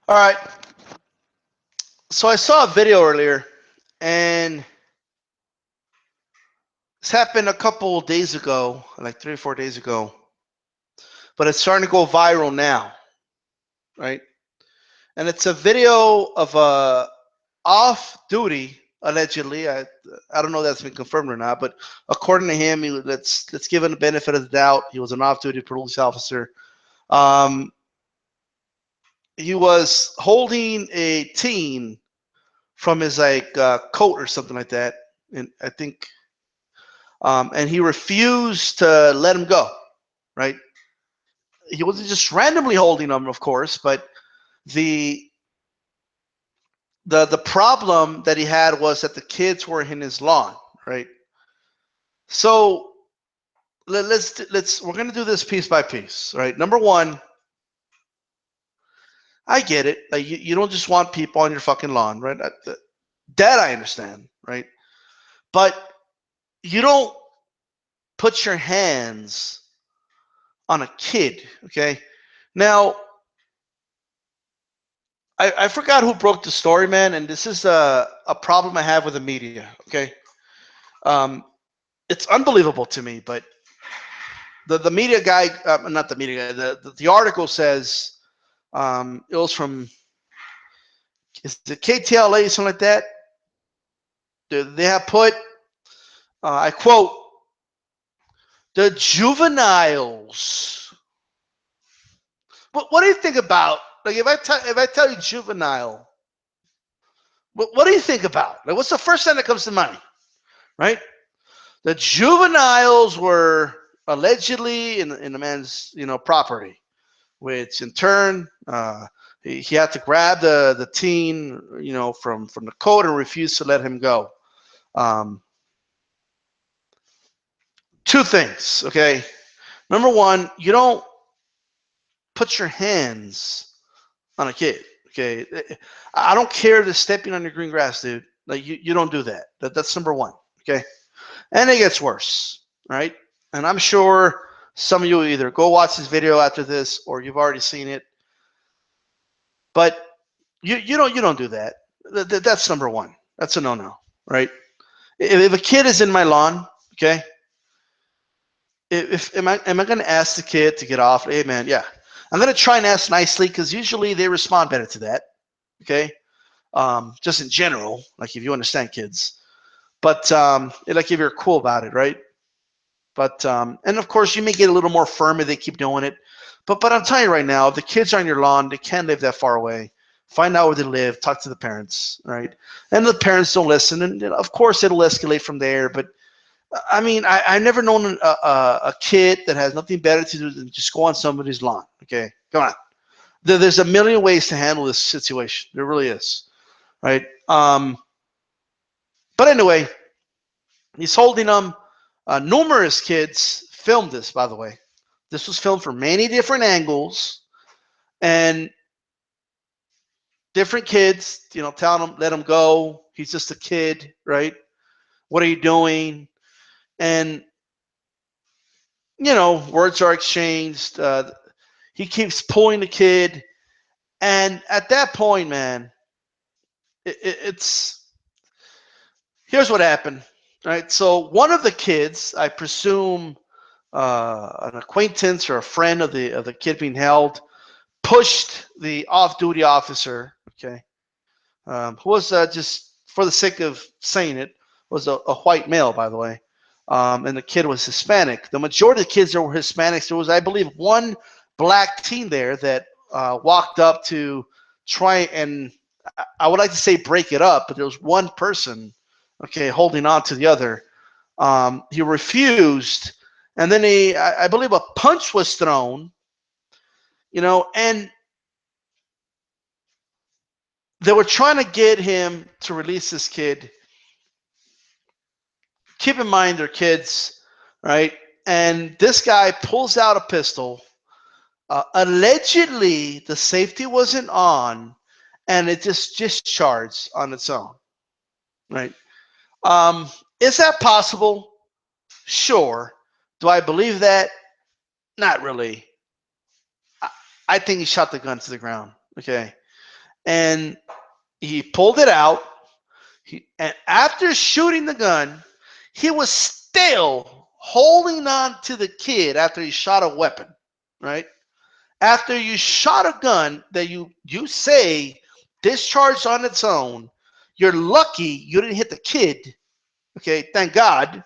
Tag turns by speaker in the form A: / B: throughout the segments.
A: All right. So I saw a video earlier, and this happened a couple of days ago, like 3 or 4 days ago, but it's starting to go viral now, right? And it's a video of a off-duty, allegedly. I don't know if that's been confirmed or not, but according to him, let's give him the benefit of the doubt. He was an off-duty police officer. Um, he was holding a teen from his coat or something like that, and I think and he refused to let him go. Right? He wasn't just randomly holding him, of course, but the the problem that he had was that the kids were in his lawn. Right? So let's we're gonna do this piece by piece. Right? Number one, I get it. Like you don't just want people on your fucking lawn, right? That I understand, right? But you don't put your hands on a kid, okay? Now, I forgot who broke the story, man, and this is a problem I have with the media, okay? Um, it's unbelievable to me, but the media guy, not the media guy, the article says it was from, is it KTLA, something like that? They have put, I quote, the juveniles. What do you think about, like, if I tell you juvenile, what do you think about? Like, what's the first thing that comes to mind, right? The juveniles were allegedly in the man's property, which in turn he had to grab the teen from the coat and refuse to let him go. Um, Two things, okay. Number one, you don't put your hands on a kid. Okay, I don't care if they're stepping on your green grass, dude. Like you don't do that. That's number one. Okay, and it gets worse, right? And I'm sure some of you either go watch this video after this or you've already seen it. But you don't do that. That's number one. That's a no-no, right? If a kid is in my lawn, okay, if am I going to ask the kid to get off? Hey man, yeah, I'm going to try and ask nicely because usually they respond better to that. Okay, just in general, like if you understand kids, but like if you're cool about it, right? But and of course you may get a little more firm if they keep doing it. But I'm telling you right now, if the kids are on your lawn, they can't live that far away. Find out where they live, talk to the parents, right? And the parents don't listen, and of course it'll escalate from there. But I mean, I've never known a kid that has nothing better to do than just go on somebody's lawn. Okay, come on. There's a million ways to handle this situation. There really is, right? But anyway, he's holding them. Numerous kids filmed this, by the way. This was filmed from many different angles, and different kids, telling him, let him go. He's just a kid, right? What are you doing? And, words are exchanged. He keeps pulling the kid. And at that point, man, it's here's what happened, right? So one of the kids, I presume an acquaintance or a friend of the kid being held, pushed the off-duty officer. Okay, who was just for the sake of saying it was a white male, by the way, and the kid was Hispanic. The majority of the kids there were Hispanics. There was, I believe, one black teen there that walked up to try and I would like to say break it up, but there was one person, okay, holding on to the other. He refused, and then I believe a punch was thrown, and they were trying to get him to release this kid. Keep in mind they're kids, right? And this guy pulls out a pistol. Allegedly, the safety wasn't on, and it just discharged on its own, right? Is that possible? Sure. Do I believe that? Not really. I think he shot the gun to the ground. Okay. and he pulled it out. And after shooting the gun, he was still holding on to the kid after he shot a weapon, right? After you shot a gun that you say discharged on its own, you're lucky you didn't hit the kid. Okay, thank God,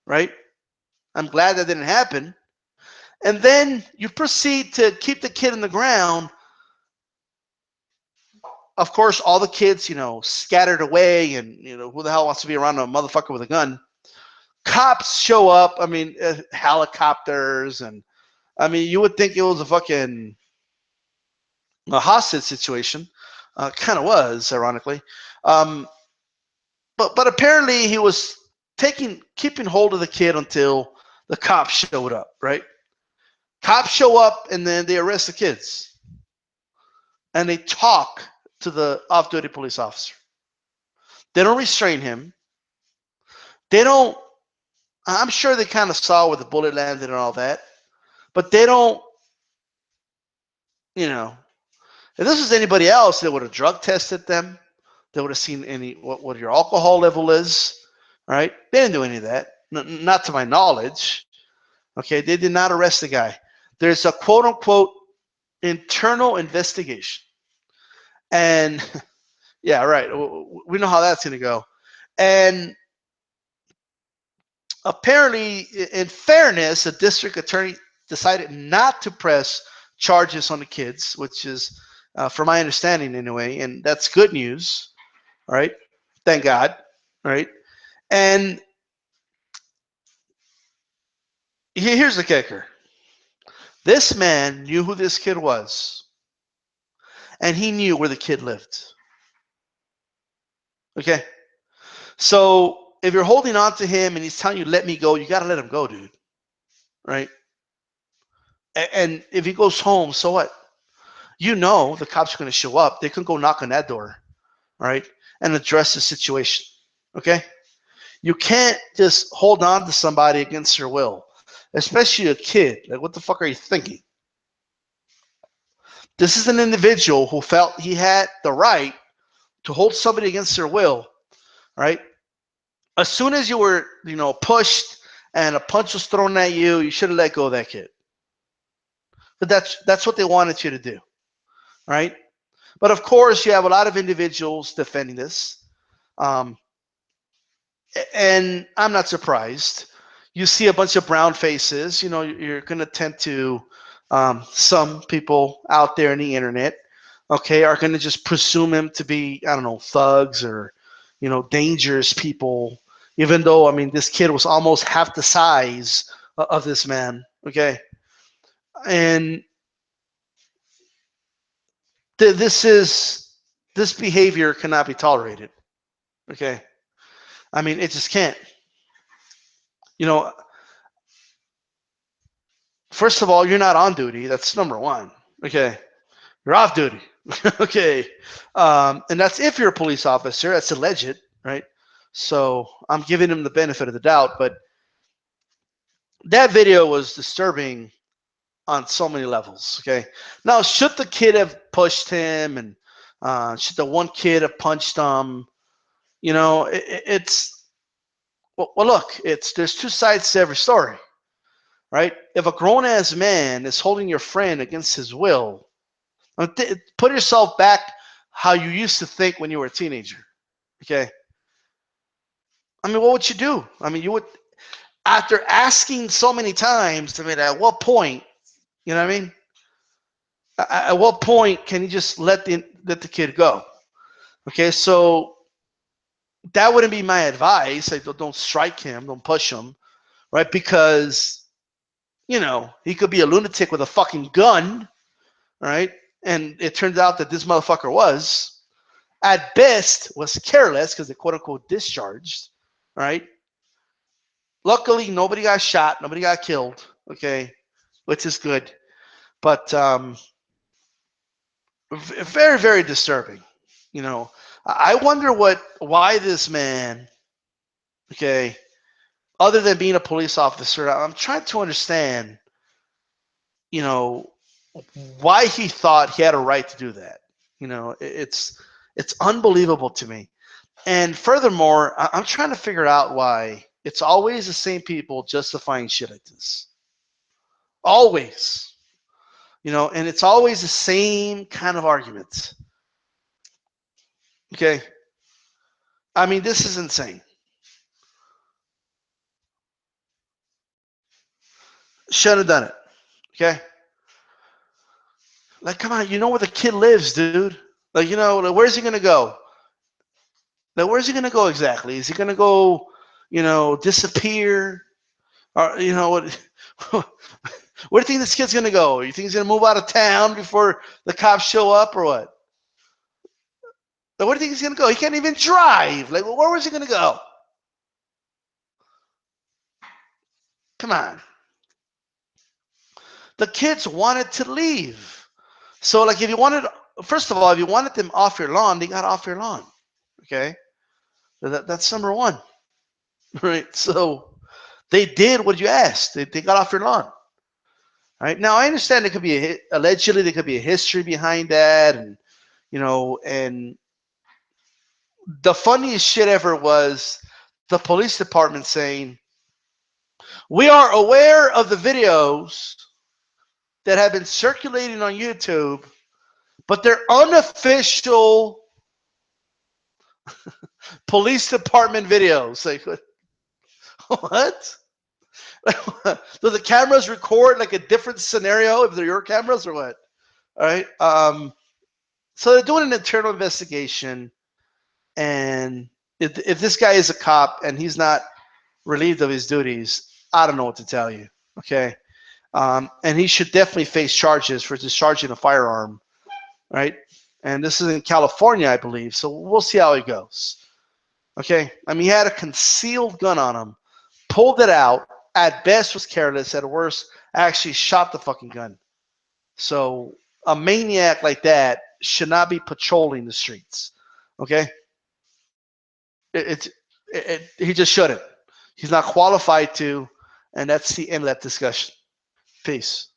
A: right? I'm glad that didn't happen. And then you proceed to keep the kid in the ground. Of course, all the kids, scattered away, and who the hell wants to be around a motherfucker with a gun? Cops show up. I mean, helicopters, and I mean, you would think it was a hostage situation. Kind of was, ironically. Um, but apparently he was keeping hold of the kid until the cops showed up. Right? Cops show up, and then they arrest the kids, and they talk to the off-duty police officer. They don't restrain him. They don't. I'm sure they kind of saw where the bullet landed and all that, but they don't. You know, if this was anybody else, they would have drug tested them. They would have seen what your alcohol level is. Right? They didn't do any of that. Not to my knowledge. Okay, they did not arrest the guy. There's a quote unquote internal investigation, and yeah, right. We know how that's going to go. And apparently, in fairness, the district attorney decided not to press charges on the kids, which is, from my understanding anyway, and that's good news. All right, thank God. All right, and here's the kicker: this man knew who this kid was, and he knew where the kid lived. Okay, so if you're holding on to him and he's telling you let me go, you got to let him go, dude. Right? And if he goes home, so what? The cops are going to show up. They can go knock on that door, right, and address the situation. Okay? You can't just hold on to somebody against their will, especially a kid. Like, what the fuck are you thinking? This is an individual who felt he had the right to hold somebody against their will, right? As soon as you were, pushed and a punch was thrown at you, you should have let go of that kid. But that's what they wanted you to do, right? But of course, you have a lot of individuals defending this. Um, and I'm not surprised. You see a bunch of brown faces. You're going to tend to, some people out there in the internet, okay, are going to just presume him to be, I don't know, thugs or, dangerous people. Even though, I mean, this kid was almost half the size of this man, okay, and this behavior cannot be tolerated, okay. I mean, it just can't. You know, First of all, you're not on duty. That's number one. Okay. You're off duty. Okay. And that's if you're a police officer. That's alleged, right? So I'm giving him the benefit of the doubt. But that video was disturbing on so many levels. Okay. Now, should the kid have pushed him, and should the one kid have punched him? It's look, there's two sides to every story, right? If a grown ass man is holding your friend against his will, put yourself back how you used to think when you were a teenager. Okay. I mean, what would you do? I mean, you would, after asking so many times, I mean, at what point, you know what I mean? At what point can you just let the kid go? Okay. So that wouldn't be my advice. Like, don't strike him, don't push him, right? Because, he could be a lunatic with a fucking gun, right? And it turns out that this motherfucker was, at best, was careless because they quote unquote discharged, right? Luckily, nobody got shot, nobody got killed, okay, which is good. But very, very disturbing. I wonder why this man, okay, other than being a police officer, I'm trying to understand, you know, why he thought he had a right to do that. It's unbelievable to me. And furthermore, I'm trying to figure out why it's always the same people justifying shit like this. Always. And it's always the same kind of arguments. Okay. I mean, this is insane. Shouldn't have done it. Okay. Like, come on, you know where the kid lives, dude. Like, like, where's he gonna go? Like, where's he gonna go exactly? Is he gonna go, disappear? Or what? Where do you think this kid's gonna go? You think he's gonna move out of town before the cops show up, or what? Like, where do you think he's gonna go? He can't even drive. Like, where was he gonna go? Come on. The kids wanted to leave. So, like, first of all, if you wanted them off your lawn, they got off your lawn. Okay, that's number one, right? So they did what you asked. They got off your lawn. Right now, I understand there could be allegedly there could be a history behind that, and the funniest shit ever was the police department saying, "We are aware of the videos that have been circulating on YouTube, but they're unofficial police department videos." Like, what? Do the cameras record like a different scenario if they're your cameras or what? All right. So they're doing an internal investigation, and if this guy is a cop and he's not relieved of his duties, I don't know what to tell you. Okay. And he should definitely face charges for discharging a firearm, right? And this is in California, I believe. So we'll see how it goes. Okay. I mean, he had a concealed gun on him, pulled it out. At best, was careless. At worst, actually shot the fucking gun. So a maniac like that should not be patrolling the streets. Okay. He just shouldn't. He's not qualified to, and that's the end of that discussion. Peace.